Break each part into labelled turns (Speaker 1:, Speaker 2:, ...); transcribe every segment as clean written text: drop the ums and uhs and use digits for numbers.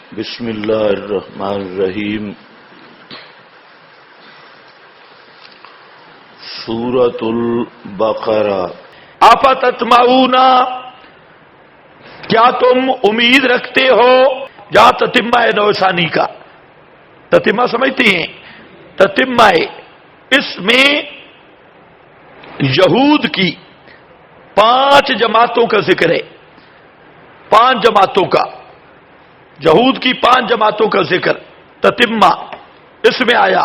Speaker 1: بسم اللہ الرحمن الرحیم۔ سورۃ البقرہ۔
Speaker 2: افتطمعون، کیا تم امید رکھتے ہو؟ جہاں تتمہ ہے نوثانی کا، تتمہ سمجھتی ہیں؟ تتمہ ہے، اس میں یہود کی 5 جماعتوں کا ذکر ہے، 5 جماعتوں کا، یہود کی 5 جماعتوں کا ذکر تتمہ اس میں آیا۔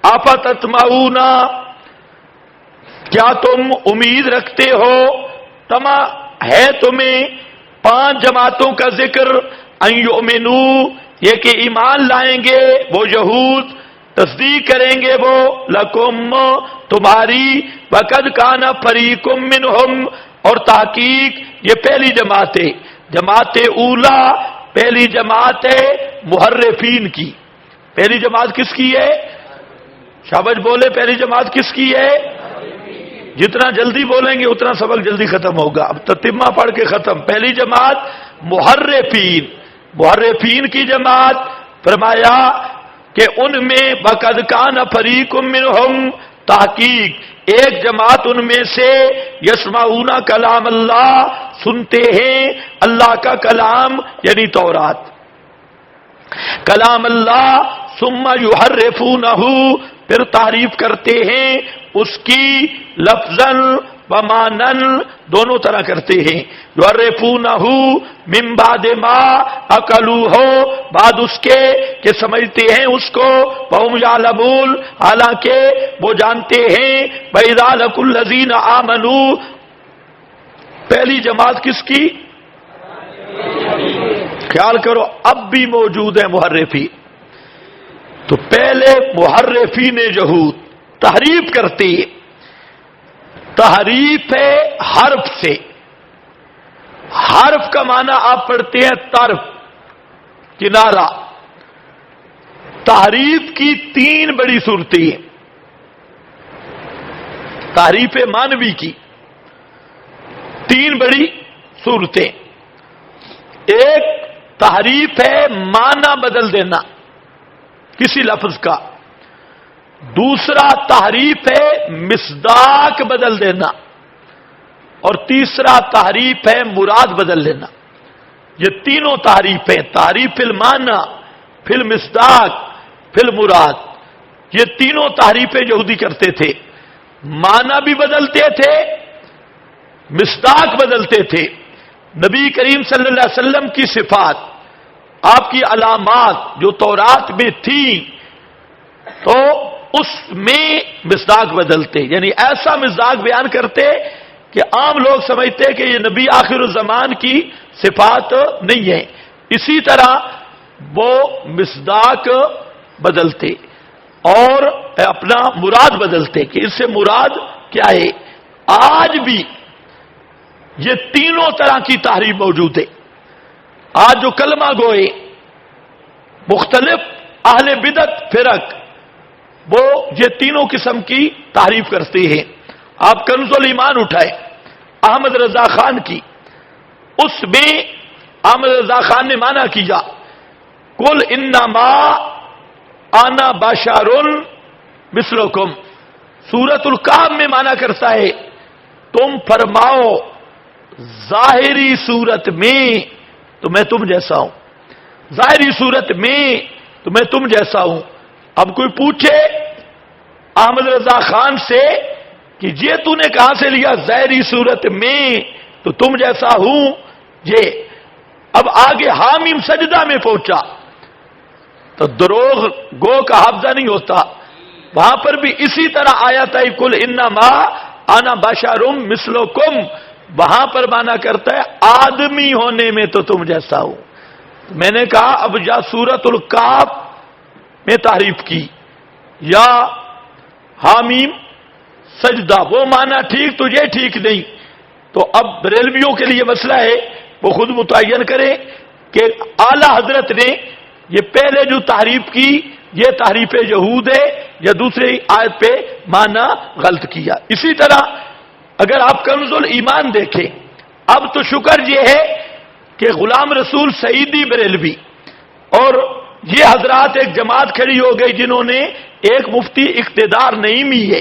Speaker 2: افتطمعون، کیا تم امید رکھتے ہو؟ تما ہے تمہیں 5 جماعتوں کا ذکر، ان یؤمنوا، یہ کہ ایمان لائیں گے وہ یہود، تصدیق کریں گے وہ، لکم، تمہاری، وقد کان فریق منہم، اور تحقیق یہ پہلی جماعت ہے، جماعت اولا، پہلی جماعت ہے محرفین کی۔ پہلی جماعت کس کی ہے؟ شاباش بولے، پہلی جماعت کس کی ہے؟ جتنا جلدی بولیں گے اتنا سبق جلدی ختم ہوگا۔ اب تتمہ پڑھ کے ختم۔ پہلی جماعت محرفین، محرفین کی جماعت، فرمایا کہ ان میں وقد کان فریق منہم، تحقیق ایک جماعت ان میں سے، یسمعون کلام اللہ، سنتے ہیں اللہ کا کلام یعنی تورات، کلام اللہ، ثم یحرفونہ، پھر تعریف کرتے ہیں اس کی لفظاً و معناً، دونوں طرح کرتے ہیں۔ یحرفونہ من بعد ما عقلوہ، بعد اس کے کہ سمجھتے ہیں اس کو، وہم یعلمون، حالانکہ وہ جانتے ہیں۔ وَإِذَا لَقُوا الَّذِينَ آمَنُوا، پہلی جماعت کس کی؟ خیال کرو اب بھی موجود ہیں محرفین۔ تو پہلے محرفین یہود تحریف کرتے، تحریف ہے حرف سے، حرف کا معنی آپ پڑھتے ہیں طرف، کنارہ۔ تحریف کی 3 بڑی صورتیں ہیں، تحریف معنوی کی 3 بڑی صورتیں۔ ایک تحریف ہے معنی بدل دینا کسی لفظ کا، دوسرا تحریف ہے مصداق بدل دینا، اور تیسرا تحریف ہے مراد بدل لینا۔ یہ تینوں تحریف ہیں، تحریف فی المعنی، فی المصداق، فی المراد۔ یہ تینوں تحریفیں یہودی کرتے تھے، معنی بھی بدلتے تھے، مصداق بدلتے تھے۔ نبی کریم صلی اللہ علیہ وسلم کی صفات، آپ کی علامات جو تورات میں تھیں، تو اس میں مصداق بدلتے، یعنی ایسا مصداق بیان کرتے کہ عام لوگ سمجھتے کہ یہ نبی آخر الزمان کی صفات نہیں ہے۔ اسی طرح وہ مصداق بدلتے اور اپنا مراد بدلتے کہ اس سے مراد کیا ہے۔ آج بھی یہ تینوں طرح کی تحریف موجود ہے۔ آج جو کلمہ گوئے مختلف اہل بدعت فرق، وہ یہ تینوں قسم کی تعریف کرتے ہیں۔ آپ کنز الایمان اٹھائیں احمد رضا خان کی، اس میں احمد رضا خان نے معنی کیا، قل انما انا بشر مثلکم، سورۃ الکہف میں معنی کرتا ہے تم فرماؤ ظاہری صورت میں تو میں تم جیسا ہوں، ظاہری صورت میں تو میں تم جیسا ہوں۔ اب کوئی پوچھے احمد رضا خان سے کہ یہ تو نے کہاں سے لیا ظاہری صورت میں تو تم جیسا ہوں، یہ اب آگے حامیم سجدہ میں پہنچا تو دروغ گو کا حافظہ نہیں ہوتا، وہاں پر بھی اسی طرح آیا تھا قل انما انا بشر مثلکم، وہاں پر مانا کرتا ہے آدمی ہونے میں تو تم جیسا ہوں۔ میں نے کہا اب یا سورۃ الکہف میں تعریف کی یا حامیم سجدہ، وہ مانا ٹھیک تو یہ ٹھیک نہیں، تو اب بریلویوں کے لیے مسئلہ ہے، وہ خود متعین کریں کہ اعلی حضرت نے یہ پہلے جو تعریف کی یہ تعریف یہود ہے یا دوسری آیت پہ مانا غلط کیا۔ اسی طرح اگر آپ کنز الایمان دیکھیں، اب تو شکر یہ ہے کہ غلام رسول سعیدی بریلوی اور یہ حضرات ایک جماعت کھڑی ہو گئی جنہوں نے ایک مفتی اقتدار نہیں میے،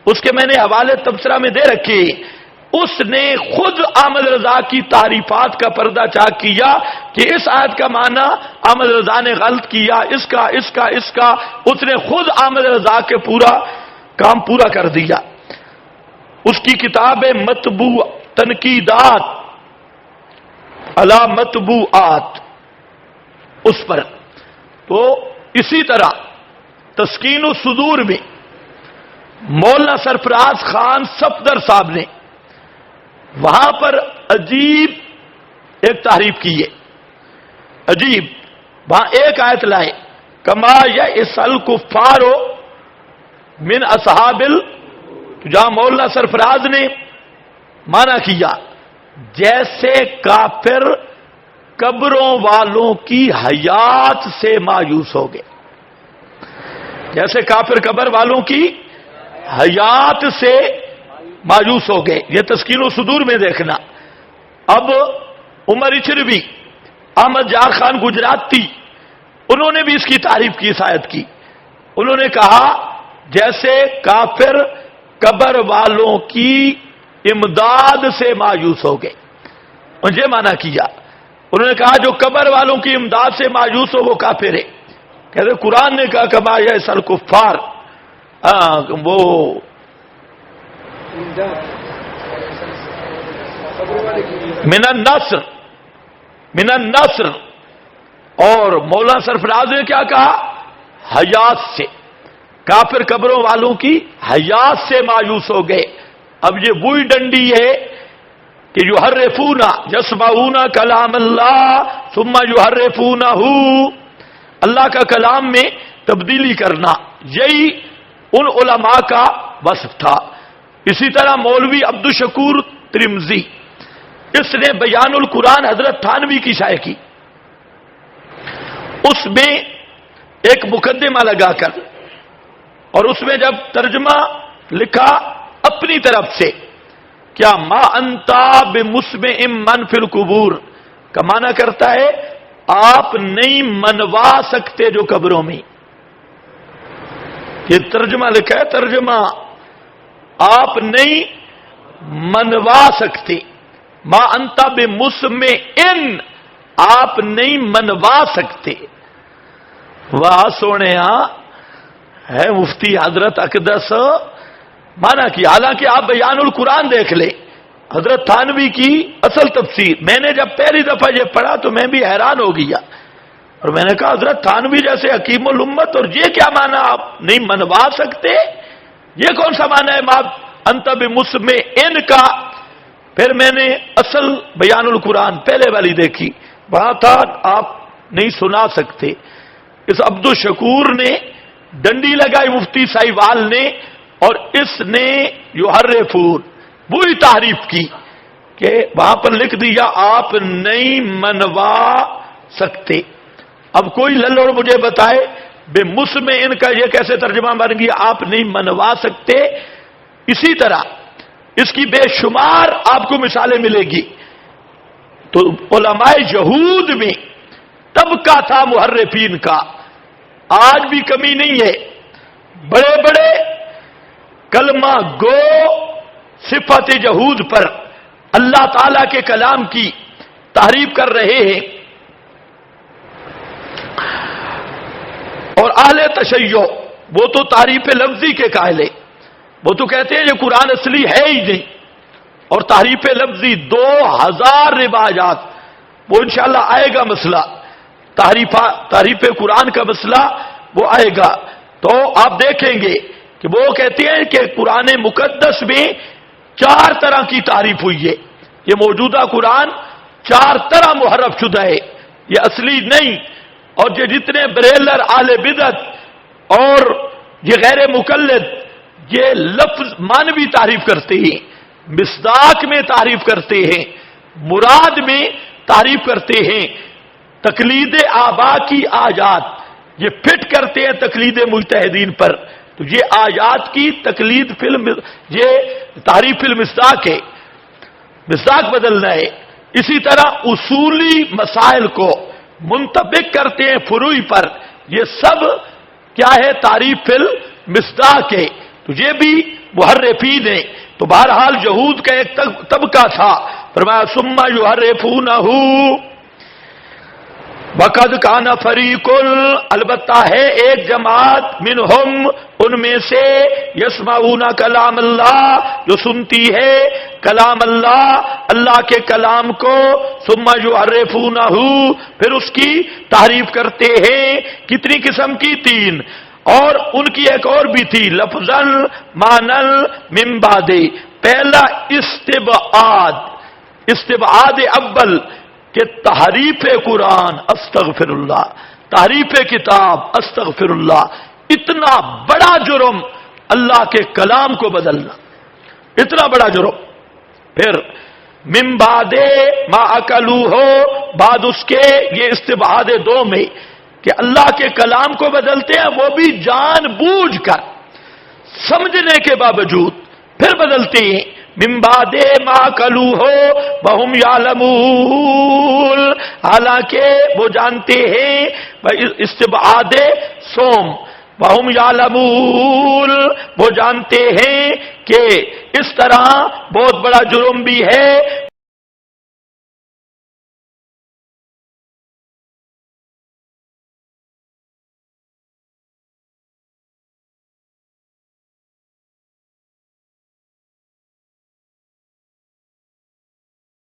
Speaker 2: اس کے میں نے حوالے تبصرہ میں دے رکھے، اس نے خود احمد رضا کی تعریفات کا پردہ چاک کیا کہ اس آیت کا معنی احمد رضا نے غلط کیا، اس کا اس نے خود احمد رضا کے پورا کام پورا کر دیا۔ اس کی کتاب مطبوع تنقیدات علی مطبوعات، اس پر تو اسی طرح تسکین الصدور میں مولانا سرفراز خان صفدر صاحب نے وہاں پر عجیب ایک تحریف کی ہے، عجیب، وہاں ایک آیت لائے، کما یئسل کفار من اصحاب جہاں مولانا سرفراز نے مانا کیا جیسے کافر قبروں والوں کی حیات سے مایوس ہو گئے، جیسے کافر قبر والوں کی حیات سے مایوس ہو گئے، یہ تسکین الصدور میں دیکھنا۔ اب عمر اچھروی، احمد جار خان گجراتی، انہوں نے بھی اس کی تعریف کی، شاید کی، انہوں نے کہا جیسے کافر قبر والوں کی امداد سے مایوس ہو گئے، مجھے مانا کیا، انہوں نے کہا جو قبر والوں کی امداد سے مایوس ہو وہ کافر ہے، کہتے قرآن نے کہا کما یئسل کفار، وہ من النصر، اور مولانا سرفراز نے کیا کہا حیات سے، کافر قبروں والوں کی حیات سے مایوس ہو گئے۔ اب یہ وہی ڈنڈی ہے کہ یحرفون یسمعون کلام اللہ ثم یحرفونہ، اللہ کا کلام میں تبدیلی کرنا، یہی ان علماء کا وصف تھا۔ اسی طرح مولوی عبدالشکور ترمذی، اس نے بیان القرآن حضرت تھانوی کی شائع کی، اس میں ایک مقدمہ لگا کر اور اس میں جب ترجمہ لکھا اپنی طرف سے، کیا ما انتا بمسمع من فی القبور کا معنی کرتا ہے آپ نہیں منوا سکتے جو قبروں میں، یہ ترجمہ لکھا ہے، ترجمہ آپ نہیں منوا سکتے، ما انتا بمسمع ان، آپ نہیں منوا سکتے۔ واہ سونے ہے مفتی حضرت اقدس مانا کی، حالانکہ آپ بیان القرآن دیکھ لیں، حضرت تھانوی کی اصل تفسیر، میں نے جب پہلی دفعہ یہ پڑھا تو میں بھی حیران ہو گیا، اور میں نے کہا حضرت تھانوی جیسے حکیم الامت، اور یہ کیا مانا آپ نہیں منوا سکتے، یہ کون سا مانا ہے ما انت بمسمع ان کا؟ پھر میں نے اصل بیان القرآن پہلے والی دیکھی، وہاں تھا آپ نہیں سنا سکتے۔ اس عبدالشکور نے ڈنڈی لگائی مفتی سائیوال نے، اور اس نے یحرفون وہی تعریف کی کہ وہاں پر لکھ دیا آپ نہیں منوا سکتے۔ اب کوئی للڑ مجھے بتائے بے مسمع ان کا یہ کیسے ترجمہ بن گیا آپ نہیں منوا سکتے؟ اسی طرح اس کی بے شمار آپ کو مثالیں ملے گی۔ تو علماء یہود میں طبقہ تھا محرفین کا، آج بھی کمی نہیں ہے، بڑے بڑے کلمہ گو صفت یہود پر اللہ تعالی کے کلام کی تعریف کر رہے ہیں، اور اہل تشیع وہ تو تعریف لفظی کے قائل ہیں، وہ تو کہتے ہیں یہ قرآن اصلی ہے ہی نہیں، اور تعریف لفظی 2000 روایات، وہ انشاءاللہ آئے گا مسئلہ، تعریف قرآن کا مسئلہ وہ آئے گا، تو آپ دیکھیں گے کہ وہ کہتے ہیں کہ قرآن مقدس میں 4 طرح کی تعریف ہوئی ہے، یہ موجودہ قرآن 4 طرح محرف شدہ ہے، یہ اصلی نہیں، اور یہ جتنے بریلر اہل بدعت اور یہ غیر مقلد یہ لفظ مانوی تعریف کرتے ہیں، مصداق میں تعریف کرتے ہیں، مراد میں تعریف کرتے ہیں، تقلید آبا کی آیات یہ فٹ کرتے ہیں تقلید مجتہدین پر، تو یہ آیات کی تقلید فلم یہ تعریف المصداق ہے، مصداق بدلنا ہے۔ اسی طرح اصولی مسائل کو منطبق کرتے ہیں فروئی پر، یہ سب کیا ہے؟ تعریف فی المصداق ہے۔ تو یہ بھی محرفین ہیں۔ تو بہرحال یہود کا ایک طبقہ تھا، فرمایا ثم یحرفونہ وقد کان فریق، البتہ ہے ایک جماعت منہم، ان میں سے یسمعون کلام اللہ، جو سنتی ہے کلام اللہ، اللہ کے کلام کو، ثم یحرفونہ، پھر اس کی تحریف کرتے ہیں۔ کتنی قسم کی؟ 3۔ اور ان کی ایک اور بھی تھی، لفظاً معنن من بعد۔ پہلا استبعاد اول کہ تحریف قرآن، استغفر اللہ، تحریف کتاب، استغفر اللہ، اتنا بڑا جرم اللہ کے کلام کو بدلنا، اتنا بڑا جرم۔ پھر من بعد ما اکلوہ، بعد اس کے، یہ استبعاد 2 میں کہ اللہ کے کلام کو بدلتے ہیں، وہ بھی جان بوجھ کر، سمجھنے کے باوجود پھر بدلتے ہیں۔ من بعد ما اکلوہ وہم یعلمون، حالانکہ وہ جانتے ہیں، استبعاد سوم، وہم یعلمون، وہ جانتے ہیں کہ اس طرح بہت بڑا جرم بھی ہے،